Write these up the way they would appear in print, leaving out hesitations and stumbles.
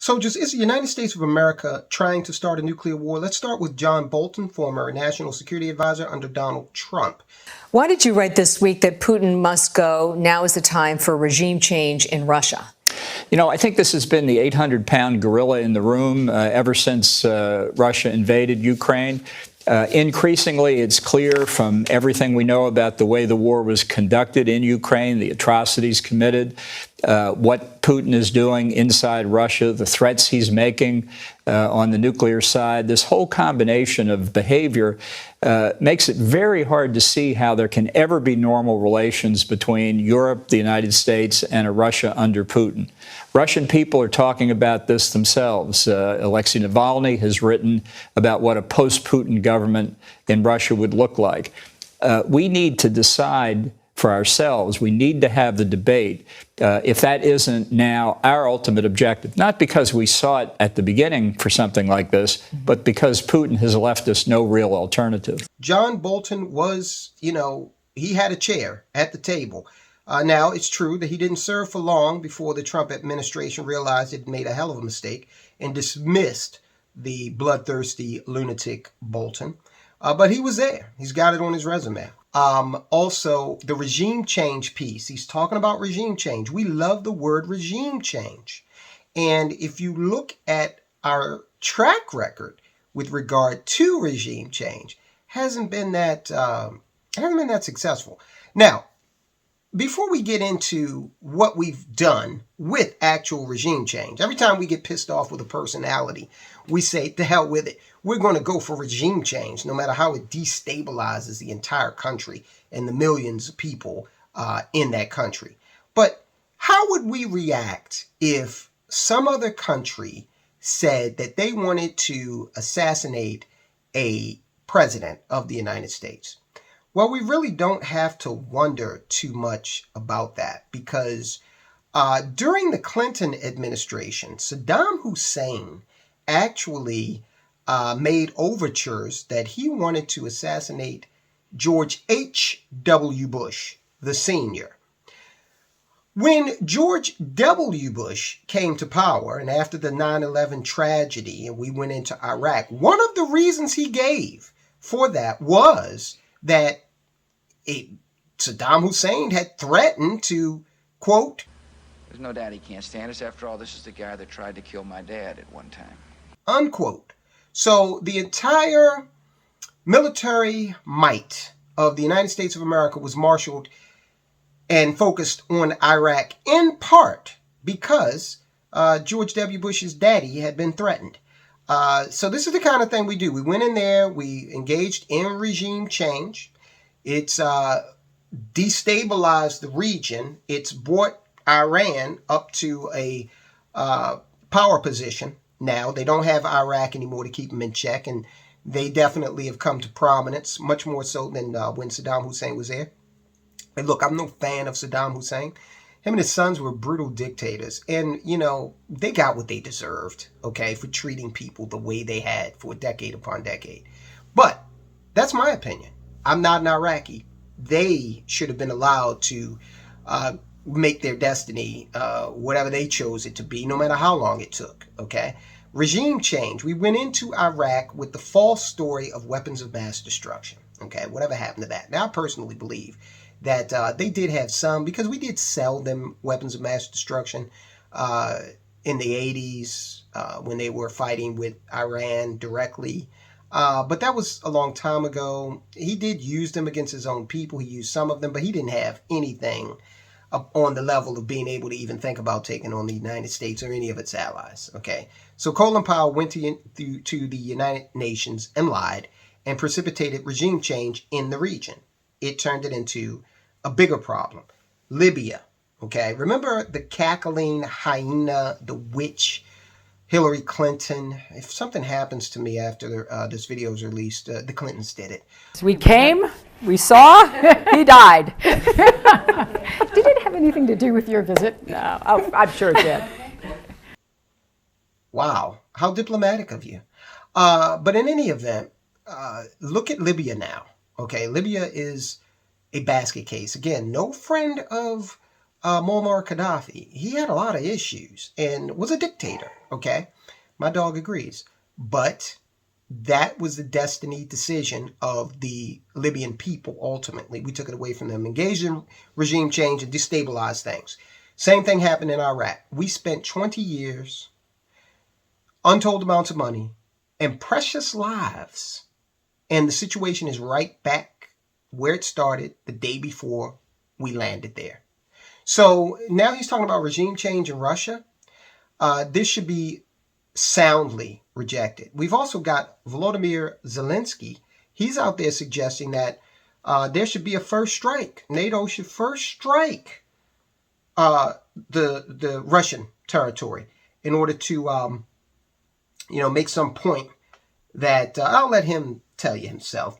So just is the United States of America trying to start a nuclear war? Let's start with John Bolton, former National Security Advisor under Donald Trump. Why did you write this week that Putin must go? Now is the time for regime change in Russia. You know, I think this has been the 800-pound gorilla in the room ever since Russia invaded Ukraine. Increasingly, it's clear from everything we know about the way the war was conducted in Ukraine, the atrocities committed, what Putin is doing inside Russia, the threats he's making on the nuclear side. This whole combination of behavior makes it very hard to see how there can ever be normal relations between Europe, the United States, and a Russia under Putin. Russian people are talking about this themselves. Alexei Navalny has written about what a post-Putin government in Russia would look like. We need to decide for ourselves. We need to have the debate if that isn't now our ultimate objective, not because we saw it at the beginning for something like this, but because Putin has left us no real alternative. John Bolton was, he had a chair at the table. Now, it's true that he didn't serve for long before the Trump administration realized it made a hell of a mistake and dismissed the bloodthirsty lunatic Bolton. But he was there. He's got it on his resume. Also, the regime change piece. He's talking about regime change. We love the word regime change. And if you look at our track record with regard to regime change, hasn't been that successful. Now, before we get into what we've done with actual regime change, every time we get pissed off with a personality, we say, to hell with it. We're going to go for regime change, no matter how it destabilizes the entire country and the millions of people in that country. But how would we react if some other country said that they wanted to assassinate a president of the United States? Well, we really don't have to wonder too much about that because during the Clinton administration, Saddam Hussein actually made overtures that he wanted to assassinate George H.W. Bush, the senior. When George W. Bush came to power, and after the 9/11 tragedy, and we went into Iraq, one of the reasons he gave for that was that Saddam Hussein had threatened to, quote, "There's no doubt he can't stand us. After all, this is the guy that tried to kill my dad at one time." Unquote. So the entire military might of the United States of America was marshaled and focused on Iraq in part because George W. Bush's daddy had been threatened. So this is the kind of thing we do. We went in there, we engaged in regime change. It's destabilized the region. It's brought Iran up to a power position. Now, they don't have Iraq anymore to keep them in check, and they definitely have come to prominence, much more so than when Saddam Hussein was there. And look, I'm no fan of Saddam Hussein. Him and his sons were brutal dictators, and, they got what they deserved, okay, for treating people the way they had for decade upon decade. But that's my opinion. I'm not an Iraqi. They should have been allowed to make their destiny whatever they chose it to be, no matter how long it took, okay? Regime change. We went into Iraq with the false story of weapons of mass destruction, okay? Whatever happened to that? Now, I personally believe that they did have some, because we did sell them weapons of mass destruction in the 80s when they were fighting with Iran directly. But that was a long time ago. He did use them against his own people. He used some of them, but he didn't have anything on the level of being able to even think about taking on the United States or any of its allies, okay? So Colin Powell went to the United Nations and lied and precipitated regime change in the region. It turned it into a bigger problem. Libya, okay? Remember the cackling hyena, the witch, Hillary Clinton? If something happens to me after this video is released, the Clintons did it. We came, we saw, he died. Did it have anything to do with your visit? No, I'm sure it did. Wow, how diplomatic of you. But in any event, look at Libya now. Okay, Libya is a basket case. Again, no friend of Muammar Gaddafi, he had a lot of issues and was a dictator, okay? My dog agrees. But that was the destiny decision of the Libyan people, ultimately. We took it away from them, engaged in regime change and destabilized things. Same thing happened in Iraq. We spent 20 years, untold amounts of money, and precious lives. And the situation is right back where it started the day before we landed there. So now he's talking about regime change in Russia. This should be soundly rejected. We've also got Volodymyr Zelensky. He's out there suggesting that there should be a first strike. NATO should first strike the Russian territory in order to make some point that I'll let him tell you himself.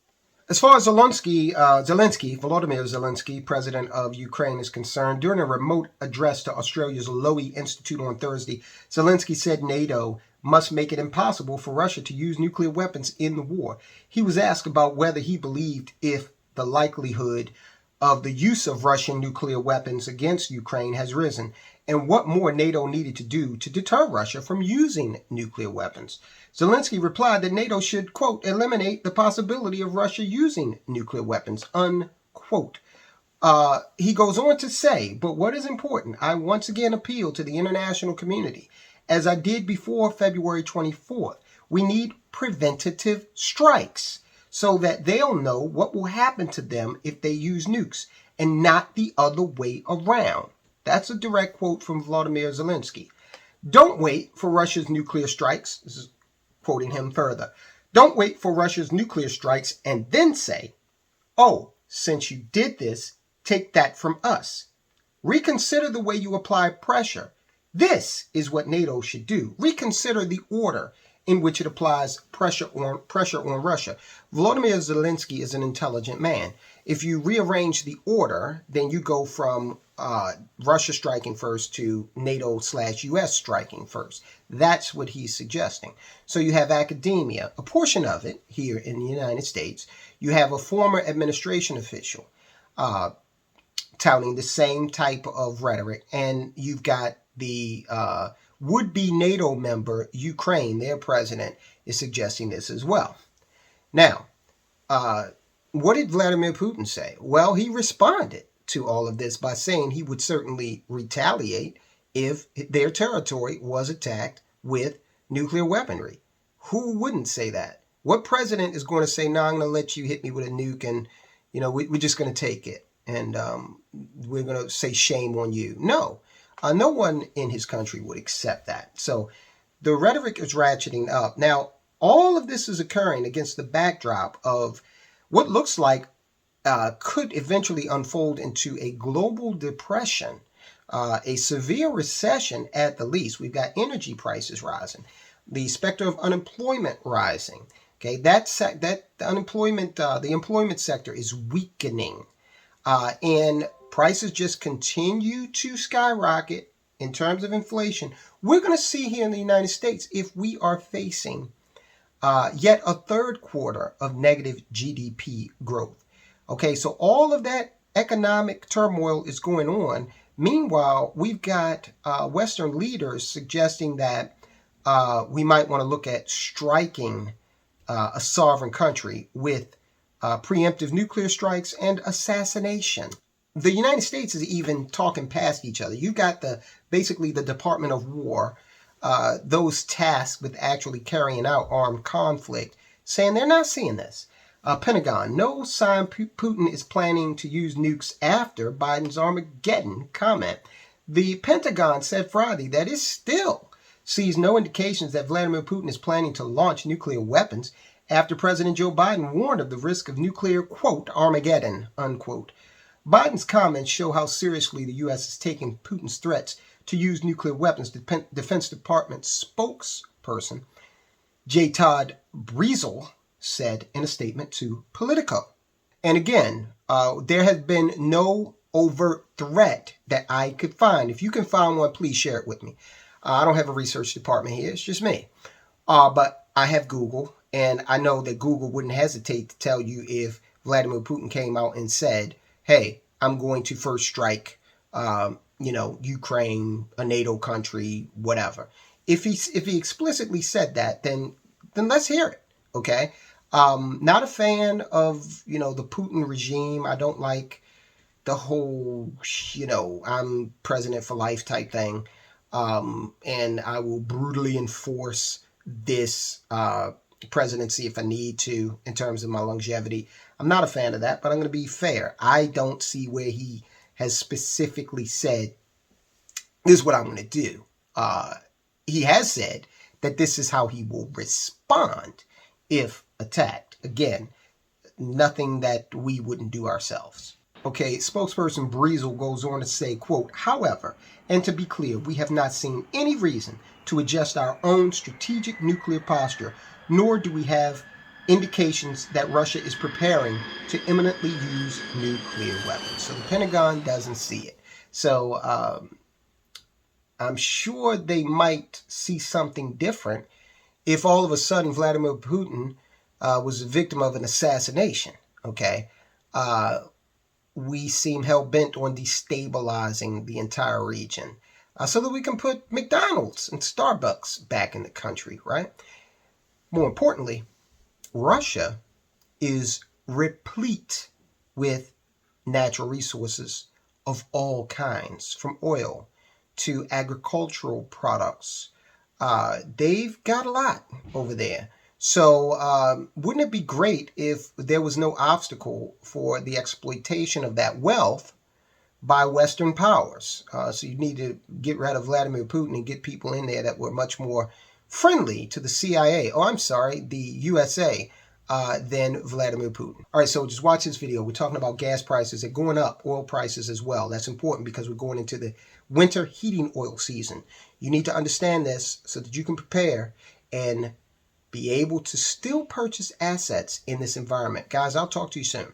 As far as Volodymyr Zelensky, president of Ukraine, is concerned, during a remote address to Australia's Lowy Institute on Thursday, Zelensky said NATO must make it impossible for Russia to use nuclear weapons in the war. He was asked about whether he believed if the likelihood of the use of Russian nuclear weapons against Ukraine has risen, and what more NATO needed to do to deter Russia from using nuclear weapons. Zelensky replied that NATO should, quote, eliminate the possibility of Russia using nuclear weapons, unquote. He goes on to say, but what is important, I once again appeal to the international community, as I did before February 24th. We need preventative strikes so that they'll know what will happen to them if they use nukes, and not the other way around. That's a direct quote from Volodymyr Zelensky. Don't wait for Russia's nuclear strikes. This is quoting him further. Don't wait for Russia's nuclear strikes and then say, oh, since you did this, take that from us. Reconsider the way you apply pressure. This is what NATO should do. Reconsider the order in which it applies pressure on Russia. Volodymyr Zelensky is an intelligent man. If you rearrange the order, then you go from Russia striking first to NATO/US striking first. That's what he's suggesting. So you have academia, a portion of it here in the United States. You have a former administration official touting the same type of rhetoric. And you've got the would-be NATO member, Ukraine, their president, is suggesting this as well. Now, what did Vladimir Putin say? Well, he responded to all of this by saying he would certainly retaliate if their territory was attacked with nuclear weaponry. Who wouldn't say that? What president is going to say, no, I'm going to let you hit me with a nuke and, we're just going to take it and we're going to say shame on you? No. No one in his country would accept that. So the rhetoric is ratcheting up. Now, all of this is occurring against the backdrop of what looks like could eventually unfold into a global depression, a severe recession at the least. We've got energy prices rising, the specter of unemployment rising. Okay, the employment sector is weakening, and prices just continue to skyrocket in terms of inflation. We're going to see here in the United States if we are facing yet a third quarter of negative GDP growth. Okay, so all of that economic turmoil is going on. Meanwhile, we've got Western leaders suggesting that we might want to look at striking a sovereign country with preemptive nuclear strikes and assassination. The United States is even talking past each other. You've got basically the Department of War, those tasked with actually carrying out armed conflict, saying they're not seeing this. Pentagon, no sign Putin is planning to use nukes after Biden's Armageddon comment. The Pentagon said Friday that it still sees no indications that Vladimir Putin is planning to launch nuclear weapons after President Joe Biden warned of the risk of nuclear, quote, Armageddon, unquote. Biden's comments show how seriously the U.S. is taking Putin's threats to use nuclear weapons. Defense Department spokesperson J. Todd Brezel said in a statement to Politico. And again, there has been no overt threat that I could find. If you can find one, please share it with me. I don't have a research department here. It's just me. But I have Google, and I know that Google wouldn't hesitate to tell you if Vladimir Putin came out and said, hey, I'm going to first strike, Ukraine, a NATO country, whatever. If he explicitly said that, then let's hear it. Okay. Not a fan of, the Putin regime. I don't like the whole, I'm president for life type thing. And I will brutally enforce this presidency if I need to in terms of my longevity. I'm not a fan of that, but I'm going to be fair. I don't see where he has specifically said, this is what I'm going to do. He has said that this is how he will respond if attacked. Again, nothing that we wouldn't do ourselves. Okay, spokesperson Breezel goes on to say, quote, however, and to be clear, we have not seen any reason to adjust our own strategic nuclear posture, nor do we have indications that Russia is preparing to imminently use nuclear weapons. So the Pentagon doesn't see it. So I'm sure they might see something different if all of a sudden Vladimir Putin was a victim of an assassination, okay? We seem hell-bent on destabilizing the entire region so that we can put McDonald's and Starbucks back in the country, right? More importantly, Russia is replete with natural resources of all kinds, from oil to agricultural products. They've got a lot over there. So wouldn't it be great if there was no obstacle for the exploitation of that wealth by Western powers? So you need to get rid of Vladimir Putin and get people in there that were much more friendly to the CIA, the USA, than Vladimir Putin. All right, so just watch this video. We're talking about gas prices. They're going up, oil prices as well. That's important because we're going into the winter heating oil season. You need to understand this so that you can prepare and be able to still purchase assets in this environment. Guys, I'll talk to you soon.